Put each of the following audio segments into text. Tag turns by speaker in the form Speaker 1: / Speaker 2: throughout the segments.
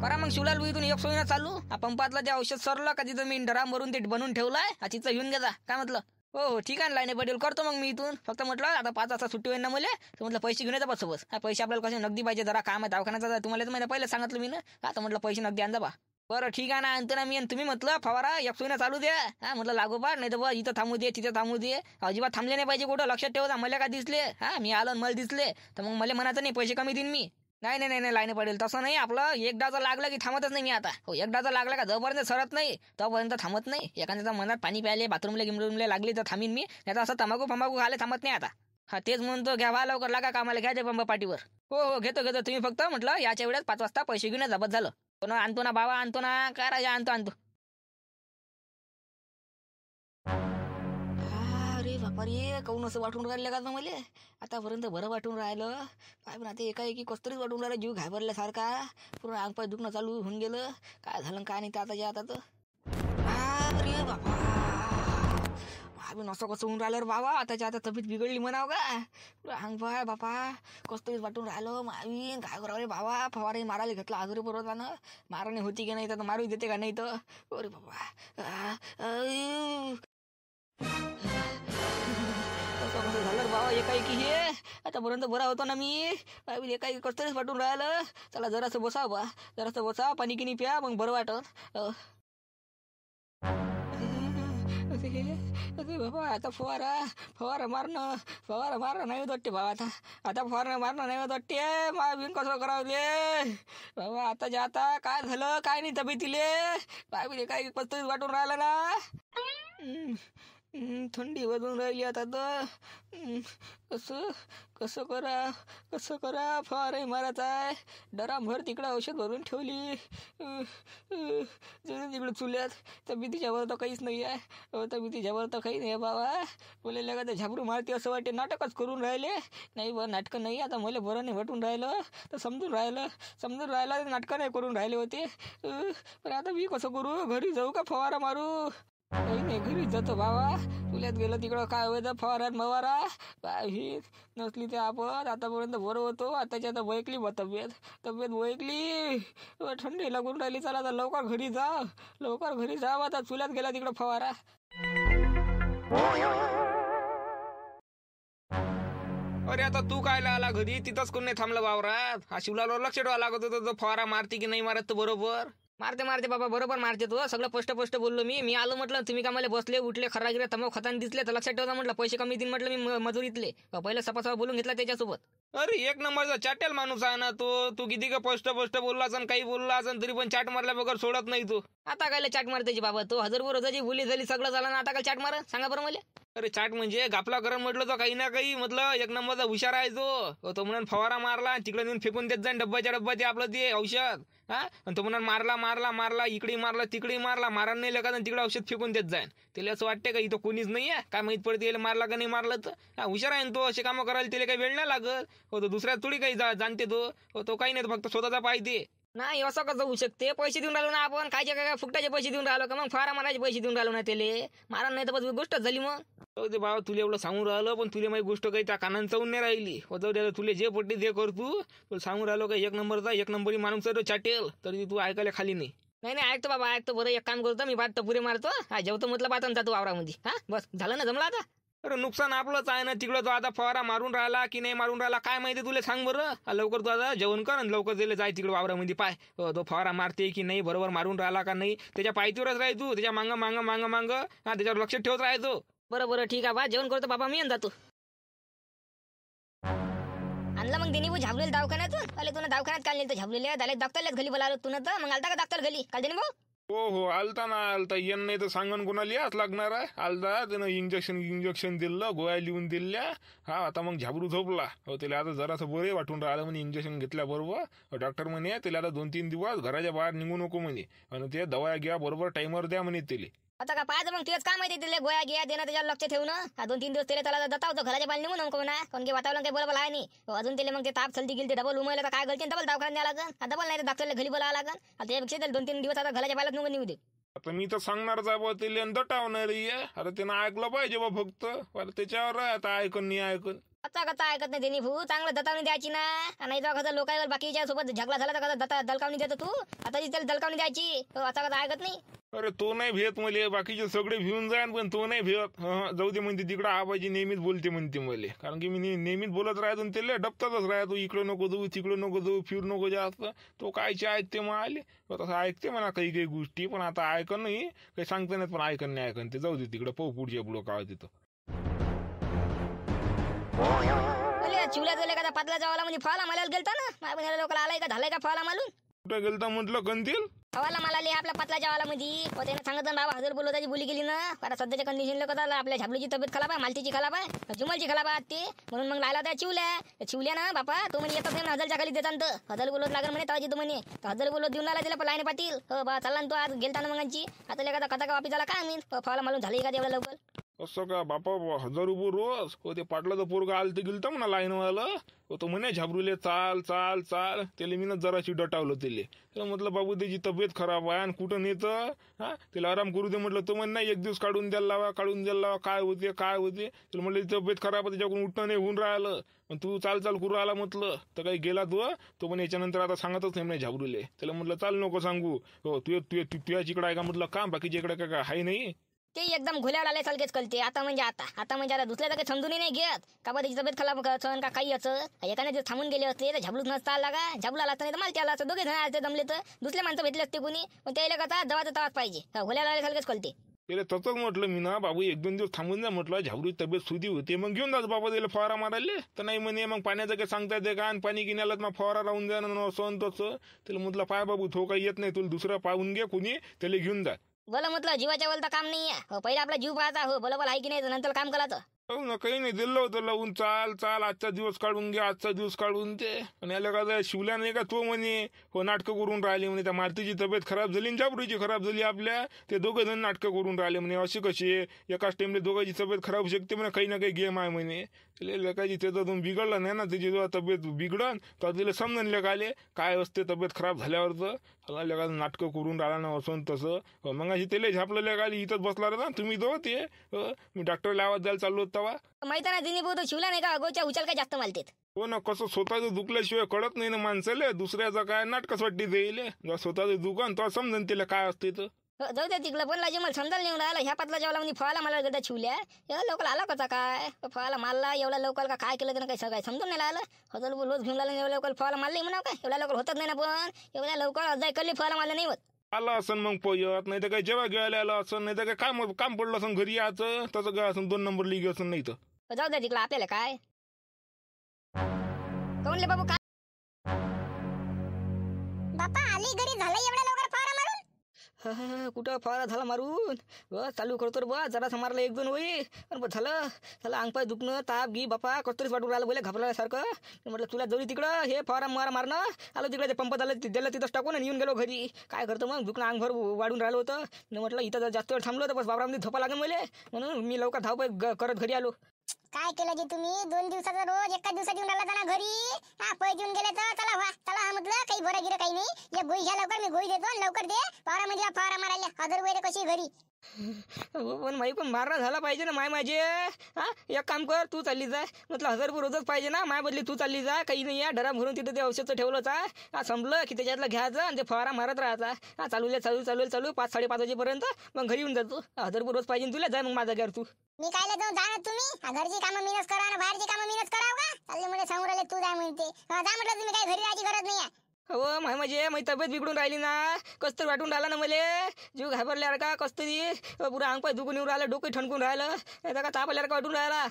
Speaker 1: करा मग शिवलाल इथून एक सोयीनं चालू. हा पंपातलं ते औषध सरलं का तिथं मी ड्राम भरून ते बनवून ठेवलाय. हा तिथं घेऊन घ्या काय म्हटलं. हो हो ठीक आहे, लाईने पटेल करतो मग मी इथून. फक्त म्हटलं आता 5 वाजता सुट्टी होईल ना मला, तर म्हटलं पैसे घेऊन येता बस सोबत. हा पैसे आपल्याला कसे नगदी पाहिजे, जरा काम आहे दवाखान्याचा. तुम्हाला तर पहिले सांगितलं मी ना. आता म्हटलं पैसे नगदी आणजा बा. बरं ठीक आहे ना, आणतो ना मी. आणि तुम्ही म्हटलं फवारा एक सोयीनं चालू द्या. हा म्हटलं लागोपाठ, नाही तर बा इथं थांबू दे तिथं थांबू दे. अजिबात थांबले नाही पाहिजे कुठं, लक्षात ठेवा. मला काय दिसले हा मी आलो मला दिसले तर मग मला म्हणायचं नाही पैसे कमी देईन मी. नाही नाही नाही लाईने पडेल तसं नाही. आपलं एकदाचा लागलं की थांबतच नाही मी आता. हो एकदाचा लागला का जोपर्यंत सरत नाही तोपर्यंत थांबत नाही. एखाद्याच्या मनात पाणी प्यायले बाथरूमला गिमरूमला लागली तर थांबीन मी, नाही तर असं तंबाखू खायला थांबत नाही आता. हा तेच म्हणतो, घ्या व्हा लवकर लागा कामाला, घ्या ते पंप पाठीवर. हो हो घेतो तुम्ही फक्त म्हटलं याच्या वेळेस 5 वाजता पैसे घेऊन जबत झालं. आणतो ना बाबा, आणतो ना. काय राजा आणतो. अरे बापा रे, काऊन असं वाटून राहिलं का मला. आतापर्यंत बरं वाटून राहिलं काय, पण आता एकाएकी कसतरीच वाटून राहिलं. जीव घाबरल्यासारखा पूर्ण अंग पाय दुखणं चालू होऊन गेलं. काय झालं काय नाही तर आता तर. अरे बाबा आम्ही नसं कसं होऊन राहिलं रे बाबा. आता तब्येत बिघडली म्हणावं का. पुरा अंग पाय बापा कसतरीच वाटून राहिलं. मावीन काय करावं रे बाबा. फवारे मारायला घेतला आजरी परवानं. मारणे होती की नाही तर मारू देते का नाही तर. अरे बाबा कसं झालं बाबा एकाएकी हे. आतापर्यंत बरा होतो ना मी. एकाएकी कसतरीच वाटून राहिलं. चला जरासं बसा बा, जरासं बसा, पाणी किनी प्या, मग बरं वाटत. अरे बाबा आता फवारा मारणं नाही होत वाटते बाबा. आता फवारा मारणं नाही होत वाटते. बिन कसं करावं रे बाबा. आता काय झालं काय नाही तब्येतीले. काय कसतरीच वाटून राहिलं ना. थंडी वाजून राहिली आता तर. कसं करा फवाराही मारत आहे. डरामभर तिकडं औषध भरून ठेवली तिकडं चुल्यात. तब्येतीच्यावर तर काहीच नाही आहे. तब्येतीच्यावर तर काही नाही बाबा. बोलायला का तर झाबरू मारते असं वाटते. नाटकच करून राहिले. नाही बरं नाटकं नाही. आता मला बरं नाही वाटून राहिलं तर समजून राहिलं नाटकं नाही करून राहिले होते. पण आता मी कसं करू. घरी जाऊ का फवारा मारू. काही नाही घरी जातो बाबा. चुल्यात गेलं तिकडं काय होतं फवारात मवारा. ही नसली ते आपण आतापर्यंत बरं होतो. आताच्या आता वैकली बा तब्येत वैकली. थंडी लागून राहिली. चला आता लवकर घरी जा आता. चुल्यात गेला तिकडं फवारा.
Speaker 2: अरे आता तू काय आला घरी. तिथंच कोण नाही थांबलं वावरात. हा शिवलालवर लक्ष ठेवा लागत होतं. तो फवारा मारते की नाही मारत बरोबर.
Speaker 1: मारते बाबा बरोबर मारते तो. सगळं स्पष्ट बोललो मी आलो म्हटलं. तुम्ही का मला बसले उठले खरागिरे तमाम खतान दिसले तर लक्षात ठेवता म्हटलं. पैसे कमी दिन म्हटलं मी मजुरीतले. पहिलं सपासपा बोलून घेतला त्याच्यासोबत.
Speaker 2: अरे एक नंबरचा चाटेल माणूस आहे ना तो. तू किती का स्पष्ट बोलला असन काही बोलला असन तरी पण चाट मारल्या बगर सोडत नाही तू.
Speaker 1: आता काय चाट मारते बाबा. तो 1000 रोजाची बोली झाली सगळं झालं ना. आता काय चाट मार सांगा बरं मला.
Speaker 2: अरे चाट म्हणजे गापला करण म्हटलं तर काही ना काही म्हटलं एक नंबरचा हुशार आहे तो म्हणून फवारा मारला तिकडे नेऊन फेकून देत जाईन डब्बा ते आपलं ते औषध. हा आणि तो म्हणून मारला इकडे मारला तिकडे मारला. मारण नाही लगा तिकडे औषध फेकून देत जाईन. त्याला असं वाटते का इथं कोणीच नाही आहे काय माहित पडते मारला का नाही मारलं तर. हुशार आहे तो. असे कामं करायला त्याला काही वेळ नाही लागत. हो तो दुसऱ्या थोडी काही जाणते तो काही नाही फक्त स्वतःचा पाहिजे.
Speaker 1: नाही असं कसं होऊ शकते. पैसे देऊन राहिलो ना आपण. काय फुकटाचे पैसे देऊन राहिलो का मग. फारा मारायचे पैसे देऊन राहिलो ना त्याले. मारण नाही तर बस गोष्टच झाली मग.
Speaker 2: ते बाबा तुला एवढं सांगून राहिलं पण तुला माझी गोष्ट काही त्या कानान चावून नाही राहिली. तुला जे पडते ते कर तू सांगून राहिलो का एक नंबरी माणूस चाटेल तरी तू ऐकायला खाली नाही.
Speaker 1: नाही ऐकतो बाबा ऐकतो. बरं एक काम करतो मी बात पुरे मारतो. हा जेवतो म्हटलं बात जातो वावरामध्ये. हा बस झालं ना जमलं आता.
Speaker 2: अरे नुकसान आपलंच आहे ना. तिकडं तो आता फवारा मारून राहिला की नाही मारून राहिला काय माहिती तुला सांग बरं. लवकर तू आता जेवण कर आणि लवकर दिले जाय तिकडे वावरामध्ये पाय. तो फवारा मारते की नाही बरोबर मारून राहिला का नाही त्याच्या पायतीवरच राह तू. त्याच्या मांग हा त्याच्यावर लक्ष ठेवत राहायचो.
Speaker 1: बरं ठीक आहे बा जेवण करतो बाबा मी जातो. आणलं मग दिनी झाबलेलं दवाखान्यातून. आले तुला दवाखान्यात काल नेलं झाबलेले दाले डॉक्टरलाच घरी बोलावलं तुला तर. मग आलता का डॉक्टर घरी काल दिनी भाऊ.
Speaker 3: हो आलता येन नाही तर सांगन कोणाला याच लागणार आहे. आलता त्यानं इंजेक्शन दिलं गोळ्या लिहून दिल्या. हा आता मग झाबरू झोपला. त्याला आता जरासं बरे वाटून राहिलं म्हणे. इंजेक्शन घेतल्याबरोबर डॉक्टर म्हणे त्याला आता 2-3 दिवस घराच्या बाहेर निघू नको म्हणे. आणि ते दवा घ्या बरोबर टाइमवर द्या म्हणे त्याला.
Speaker 1: आता का पाहायचं मग तेच काय माहिती तिला गोळ्या घ्या देणं त्याच्यावर लक्ष ठेवणं. 2-3 दिवस त्याला जाता होतं घराच्या बाहेर निघू नको ना. कारण की वातावरण काही बरोबर आहे नाही. अजून त्याला मग ते ताप सर्दी गेली ते डबल उमयला तर काय गलती डबल दवाखान्यात न्यावं लागेल. डबल नाही तर डॉक्टरला घरी बोलावं लागेल. त्यापेक्षा 2-3 दिवस आता घराच्या बाहेर निघू दे.
Speaker 3: आता मी तर सांगणारच आहे बा त्याला आणि दटावणार आहे. आता त्यानं ऐकलं पाहिजे बा फक्त. आता त्याच्यावर आहे आता ऐकून नाही ऐकून.
Speaker 4: आता कथा ऐकत नाही त्यांनी भाऊ. चांगलं दतावणी द्यायची ना. नाही तर कसं लोकांवर बाकीच्या सोबत झगडा झाला तर कसं दलकावणी देतो तू. आता त्याला दलकावणी द्यायची. आता कथा ऐकत नाही.
Speaker 3: अरे तो नाही भेट मले. बाकीचे सगळे भिवून जाईन पण तो नाही भेट. जाऊ दे म्हणते तिकडं आबाजी नेहमीच बोलते म्हणते मले. कारण की मी नेहमीच बोलत राहतो आणि त्याला डबतातच राहतो. इकडं नको जाऊ तिकडं नको जाऊ फिरू नको जास्त. तो कायचे ऐकते मग आले तसं ऐकते म्हणा काही काही गोष्टी. पण आता ऐकन नाही काही सांगता नाही. पण ऐकन नाही ऐकन ते जाऊ दे तिकडं पाहू पुढच्या पुढं काय तिथं.
Speaker 4: चिवल्या गेले का पातला जावाला म्हणजे फॉल आम्हाला गेलता ना. माझ्या लोकांना आलाय का झालाय का फॉल आम्हाला.
Speaker 3: कुठं गेलता म्हटलं कंदील.
Speaker 4: हवाला मला आपला पातला जावाला मध्ये त्याने सांगितलं बाबा 1000 बोललो त्याची बोली गेली ना. आता सध्याच्या कंडिशनला कसं आपल्या झाबलीची तब्येत खराब आहे, मालतीची खराब आहे, जुमलची खराब आहे ते. म्हणून मग लायला त्या चिवल्या ना बापा तो म्हणे येतच नाही 1000च्या खाली देतात. 1000 बोलत लागेल म्हणे ताजी तो म्हणे 1000 बोलत देऊन आला तिला लाईने पाटील. हो बा चालला तो आज गेलता ना मगांची. आता लेखा कथा का वापी झाला काय मी फॉल मालून झाली का तेवढ्या लवकर.
Speaker 3: असं का बापा 1000 रुपये रोज. हो ते पाटलाचं पोरगा आलं ते गेलं म्हणा लाईनवाला. हो तो म्हणे झाबरूले चाल चाल चाल. त्याला मीनच जराशी डटावलं त्याला. म्हटलं बाबू त्याची तब्येत खराब आहे आणि कुठं नेतं. त्याला आराम करू दे म्हटलं. तो म्हण नाही 1 दिवस काढून द्यायला लावा काय होते त्याला म्हटलं तब्येत खराब आहे त्याच्याकडून उठणं नाही होऊन राहिलं. तू चाल चाल करू आला म्हटलं तर काही गेला तो पण याच्यानंतर आता सांगतच नाही म्हणे झाबरूले. त्याला म्हटलं चाल नको सांगू. हो तुझ्या इकडं आहे का म्हटलं काम बाकीच्या इकडे काय आहे नाही.
Speaker 4: ते एकदम घोल्यावर आले सारखेच कळते. आता म्हणजे आता दुसऱ्या काही समजूनही नाही घेत का बा त्याची तब्येत खराब असं का काही असं. एकाने जर थांबून गेले असते तर झाबलूच नसता आला का. झाबला आला असता नाही तर मालती आला असं. दोघे जण आले जमले तर दुसरे माणसं भेटले असते कोणी. पण त्याला कथा दवाचा तवाच पाहिजे. घोल्यावर आले सारखेच कळते.
Speaker 3: त्याला तसंच म्हटलं मी ना बाबू 1-2 दिवस थांबून जा म्हटलं. झाबरूची तब्येत सुधी होते मग घेऊन जात बाबा त्याला फवारा मारायला. तर नाही म्हणे मग पाण्याचं काही सांगता येते का. आणि पाणी गिन्याला मग फवारा लावून द्या ना असं तसं. त्याला म्हटलं पाय बाबू तो काही येत नाही तुला दुसरं पाहून घे कोणी त्याला घेऊन जा.
Speaker 4: बोला म्हटलं जीवाच्या वलता काम नाही आहे. पहिले आपला जीव पाहता हो बरोबर आहे की नाही नंतर काम करायचं.
Speaker 3: हो ना काही नाही दिलं होतं लावून चाल चाल आजचा दिवस काढून घे आजचा दिवस काढून ते. आणि याला का शिवल्या नाही का तो म्हणे हो नाटकं करून राहिले म्हणे. त्या मारुतीची तब्येत खराब झाली आणि झाबरूची खराब झाली आपल्या. ते दोघं जण नाटकं करून राहिले म्हणे. अशी कशी एकाच टाइमला दोघांची तब्येत खराब होऊ शकते म्हणे. काही ना काही गेम आहे म्हणे. लेकाची त्याच्यातून बिघडलं नाही ना त्याची जेव्हा तब्येत बिघडन तर तिला समजून लेकाले काय असते तब्येत खराब झाल्यावरचं. लेकाचं नाटकं करून राहिला ना असं तसं. मग अशी त्याला झापलं लेकाली इथंच बसला ना तुम्ही दो ते. मी डॉक्टरला आवाज द्यायला चाललो होता वा.
Speaker 4: माहिती ना दिनी भाऊ तो शिवला नाही का अगोच्या उचल काय जास्त मालतेत.
Speaker 3: हो ना कसं स्वतःचं दुखल्याशिवाय कळत नाही ना माणसाले. दुसऱ्याचं काय नाटकच वाटते जाईल. स्वतःचं दुकान तो समजून तिला काय असते तर.
Speaker 4: जाऊ द्या तिकडं पण लाजे मला समजायला नेऊन राहिला. ह्या पातला जेवला म्हणजे फळाला मला गड्या शिवल्या एवढा लवकर आला कसा काय. फळाला मारला एवढा लवकर का काय केलं त्यानं काही सगळं समजून नाही राहिलं. 1000 रुपये रोज घेऊन आला एवढ्या लवकर फळाला मारलं म्हणा काय. एवढ्या लवकर होतच नाही ना. पण एवढ्या लवकर अजाय कल्ली फळाला मारलं नाही होत.
Speaker 3: आला असं मग पोयत नाही तर काही जेव्हा घ्यायला आलं असं नाही तर काय काम पडलं असं घरी यायचं तसं काय असं 2 नंबर लिग असं नाही तर.
Speaker 4: जाऊ द्या तिकडं आपल्याला काय कोणले बाबू काय बापा आली घरी झालं एवढ्या लवकर फवारा मारून.
Speaker 1: कुठं फवारा झाला मारून. चालू करतो रे बा जरासं मारलं 1-2 होई. पण झालं अंग पाय दुखणं ताप घी बापा कसतरीच वाटून राहिलं बोले घाबरल्यासारखं. म्हटलं तुला जवळ तिकडं हे फवारा मारणं आलो तिकडे ते पंप झालं दिलं तिथंच टाकून आणि येऊन गेलो घरी. काय करतो मग दुखणं अंगभर वाढून राहिलं होतं. म्हटलं इथं जर जास्त वेळ थांबलो तर बस बाबरामध्ये झोपा लागेल मला. म्हणून मी लवकर धावपळ करत घरी आलो.
Speaker 5: काय केलं जी तुम्ही 2 दिवसाचा रोज एका दिवसात येऊन राहिला ना घरी. पैसे येऊन गेले तर चला म्हटलं काही बरं गिरं काही नाही. एक गोळी घ्या लवकर मी गोळी देतो लवकर दे. फवारा मारायला 1000 रुपये कशी घरी.
Speaker 1: पण माई पण मारणं झाला पाहिजे ना माझे. एक काम कर तू चालली जाय. म्हटलं 1000 रुपये रोजच पाहिजे ना. माय बदली तू चालली जा. काही नाही या ढरा भरून तिथे ते औषधचं ठेवलंच आहे. संपलं की त्याच्यातलं घ्यायचं आणि ते फवारा मारत राहायचा. चालू 5-5:30 वाजेपर्यंत मग घरी येऊन जातो. 1000 रुपये रोज पाहिजे तुला जाय मग माझा घर तू.
Speaker 5: मी कायला जाऊन जाणार तुम्ही घरची कामं मीनच करा ना बाहेरची कामं मीनच कराव का. चालले म्हणे सांगू राहिले तू जाय म्हणते. जा म्हटलं तुम्ही काही घरी राहायची गरज नाही आहे.
Speaker 1: हो माझी तब्येत बिघडून राहिली ना. कसतरी वाटून राहिला ना मले. जीव घाबरल्यावर का कसतरी पुरा अंग पाय दुखून येऊन राहिलं. डोकं ठणकून राहिलं. का ताप आल्यावर का वाटून राहिला.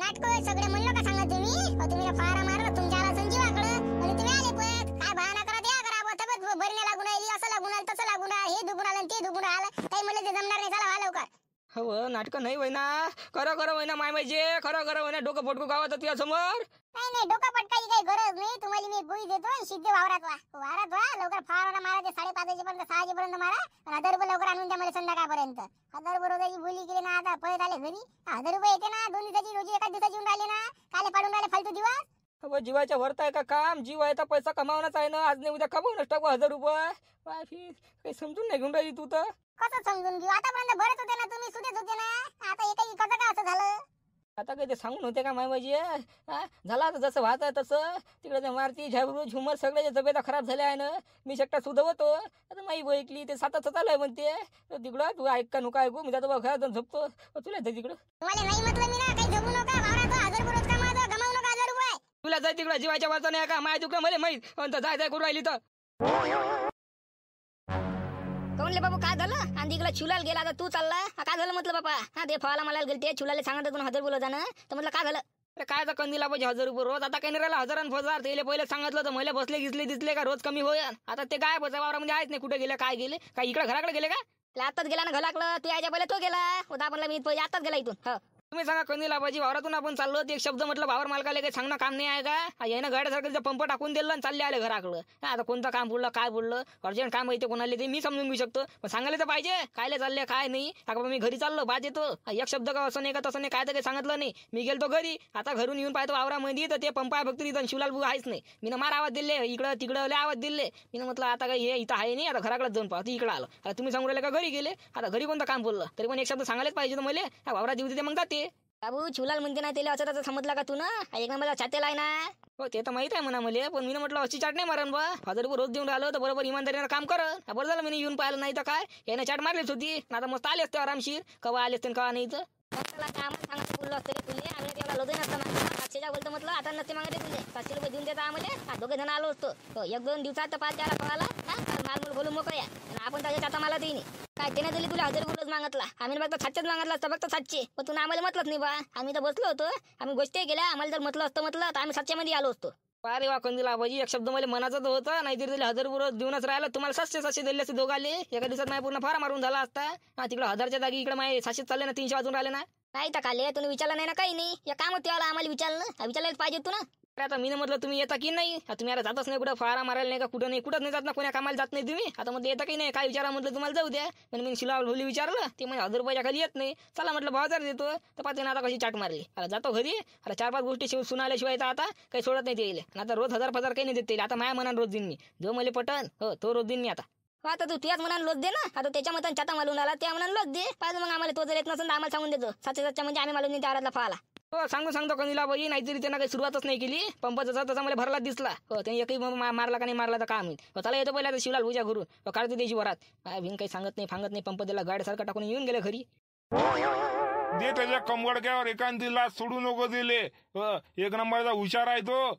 Speaker 5: नाटक सगळे म्हणलं का सांगा तुम्ही. तुम्ही फवारा मारला तुमच्या आला संजीवाकडं आणि तुम्ही आले पण काय बहाना करत या करा. तब्येत बरी नाही लागून राहिली असं लागून राहिलं तसं लागून राहिलं. हे दुखून आलं ते दुखून राहिलं. काही म्हणलं ते जमणार नाही. चला व्हा लवकर.
Speaker 1: हो नाटक नाही होईना. खरं होईना माझे. खरं होईना. डोकं फटकू गावात तुझ्या समोर.
Speaker 5: नाही डोका पटकायची काही गरज नाही. तुम्हाला मी गोळी देतो सिद्धे वावरात व्हा लवकर फवारा मारा. ते 5:30 वाजेपर्यंत 6 वाजेपर्यंत मारा. 1000 रुपये लवकर आणून द्या मला संध्याकाळपर्यंत. 1000 रुपये रोजाची बोली केली ना. आता पळत आले घरी. 1000 रुपये येते ना. 2 दिवसाची रोजी एका दिवसाची येऊन राहिले ना. काले पाडून राहिले फालतू दिवस.
Speaker 1: अबे जीवाच्या वरत आहे का काम? जीव आहे तर पैसा कमावणंच आहे ना. आज नाही उद्या कमावूनच टाकू 1000 रुपये. काय फी काही समजून नाही घेऊन राहिली तू तर.
Speaker 5: कसं समजून घेऊ? आतापर्यंत बरेच होते ना तुम्ही, सुदेच होते ना. आता एकही कसं काय असं झालं?
Speaker 1: आता काही ते सांगून होते का माय माझी? झाला आता जसं वाहत आहे तसं. तिकडे ते मारती झाबरू झुमर सगळ्याच्या तब्येता खराब झाल्या आहे ना. मी एकटा सुधवतो. आता माई बैकली ते साताचं चालू आहे म्हणते. तर तिकडं तू ऐक का नुका ऐकू? मी जातो बा घरात जाऊन झोपतो. तुला येतं तिकडं.
Speaker 5: तुम्हाला नाही म्हटलं मी ना, काही जगू नका. वावरात 1000 रुपये रोज कमावतो, गमावू नका 1000 रुपये.
Speaker 1: तुला जाय तिकडं जीवाच्या वरचा नाही का? माय तुकडं मला माहीत. जाय जाय करून राहिली तर.
Speaker 4: कोणले बाबू काय झालं? आणि तिकडे चुलाल गेला तर तू चालला. काय झालं म्हटलं बापा? ते फळाला मला गेलते चुलाले सांगत कोण 1000 बोलत जाणं. तर म्हटलं काय झालं?
Speaker 1: अरे काय तर कंदीला पाहिजे 1000 रुपये रोज. आता काही नाही राहिला 1000 आणि 1000. ते पहिले सांगितलं तर मला बसले गिसले दिसले का रोज कमी होईल. आता ते काय बसा वावरामध्ये आहेत नाही. कुठे गेले काय गेले? काय इकडे घराकडे गेले का?
Speaker 4: आताच गेला ना घराकडं. तू यायच्या पहिले तो गेला. 10-15 मिनिट पहिले आताच गेला इथून. हो
Speaker 1: तुम्ही सांगा कंदीला पाहिजे वावरातून आपण चाललो. एक शब्द म्हटलं भावर मालकाला काही सांगणं काम नाही आहे का? यानं गाड्यासारखं पंप टाकून दिलं आणि चालले आले घराकडं. आता कोणतं काम बोललं काय बोललं अर्जंट काम माहिती कोणाला ते मी समजून घेऊ शकतो. पण सांगायला तर पाहिजे कायले चालले काय नाही. बाबा मी घरी चाललो बाज येतो. एक शब्द का असं नाही का तसं नाही काय तर काही सांगितलं नाही. मी गेलतो घरी. आता घरून येऊन पाहतो वावरामध्ये तर ते पंप आहे फक्त तिथं शिवलाल बुवा आहेच नाही. मी मार आवाज दिले इकडं तिकडं लय आवाज दिले. मी म्हटलं आता काय हे इथं आहे नाही. आता घराकडे जाऊन पाहतो इकडं आलो. आता तुम्ही सांगू राहिले का घरी गेले? आता घरी कोणतं काम बोललं तरी पण एक शब्द सांगायलाच पाहिजे मला. वावरात येऊ ते मग जाते.
Speaker 4: बाबू चुलाल म्हणते ना त्याला असं तसं समजला का तू ना? एक नंबरचा छातेला आहे ना.
Speaker 1: हो ते तर माहित आहे म्हणा मला. पण मी म्हटलं अशी चाट नाही मारन बा. 1000 रुपये रोज देऊन राहिलो तर बरोबर इमानदारीनं काम कर. बरं झालं मी येऊन पाहिलं नाही तर काय यानं चाट मारलीच होती. आता मस्त आले असते आरामशीर. कवा आले असते कवा नाही तर.
Speaker 4: त्याला काम सांगायचं बोललो असतं रे तुले. आम्ही तेवढा लोदही नसतं ना. 700च्या बोलतो म्हटलं आता नसते मागते तुले. 700 रुपये देऊन देता आम्हाला. दोघे जण आलो असतो. 1-2 दिवसात तर 5 द्यायला पळाला. माल बोलून मोकळ्या. आणि आपण त्याच्या चाता मला देईन काय त्याने दिली तुला 1000 रुपये रोज मागितला. आम्ही फक्त 700च मागितला असतं फक्त 700. पण तुला आम्हाला म्हटलंच नाही बा. आम्ही तर बसलो होतो. आम्ही गोष्टी केल्या. आम्हाला जर म्हटलं असतं म्हटलं तर आम्ही 700 मध्ये आलो असतो.
Speaker 1: अरे वा कंदीला बाजी एक शब्द मला मनाचा तर होता. नाहीतरी तिला 1000 रुपये रोज देऊनच राहिला. तुम्हाला 700 दिले असते दोघाले. एका दिवसात माझ्या पूर्ण फार मारून झाला असता. तिकडे 1000च्या जागी इकडे माझे 700 चालले ना 300 वाजून राहिले ना.
Speaker 4: नाही तर काले तुम्ही विचारलं नाही ना काही नाही. या काम होते आम्हाला विचारलं पाहिजे तू ना.
Speaker 1: अरे आता मी म्हटलं तुम्ही येता की नाही? तुम्ही आता जातच नाही कुठं फारा मारायला नाही का कुठं नाही कुठंच नाही जात ना कोण्या कामाला जात नाही तुम्ही. आता म्हटलं येता की नाही काय विचारा म्हटलं तुम्हाला जाऊ द्या. पण मी शिला भोली विचारलं ते म्हणजे 1000 रुपयाच्या खाली येत नाही. चला म्हटलं 1000 देतो. तर पाहते ना आता कशी चाट मारली. आता जातो घरी. आता 4-5 गोष्टी सुनाल्याशिवाय तर आता काही सोडत नाही ते. आता रोज 1000 काही नाही देते. आता माझ्या मनात रोज देईन मी. जो मला पटन हो तो रोज देईन मी आता.
Speaker 4: आता तू तुझ्याच मनाला लोट दे ना. आता त्याच्या मतान चाटा मालून आला त्या मनाला लोट दे. पाहिजे मग आम्हाला तो जर येत नसेल तर आम्हाला सांगून देतो. 700 म्हणजे आम्ही मालून त्या आरातला फाला.
Speaker 1: हो सांगतो कंदीला बाई. नाहीतरी त्यांना काही सुरुवातच नाही केली. पंप जसा तसा मला भरला दिसला. हो त्यांनी एकही मारला का नाही मारला तर काम होईल. चला येतो पहिला शिवलाल पूजा करून काढतो त्याची वरात. भिन काही सांगत नाही पंप दिला गाड्यासारखा टाकून येऊन गेले घरी.
Speaker 3: दे त्याच्या कमवडक्यावर एकांतीला सोडू नको दिले. एक नंबरचा हुशार आहे तो.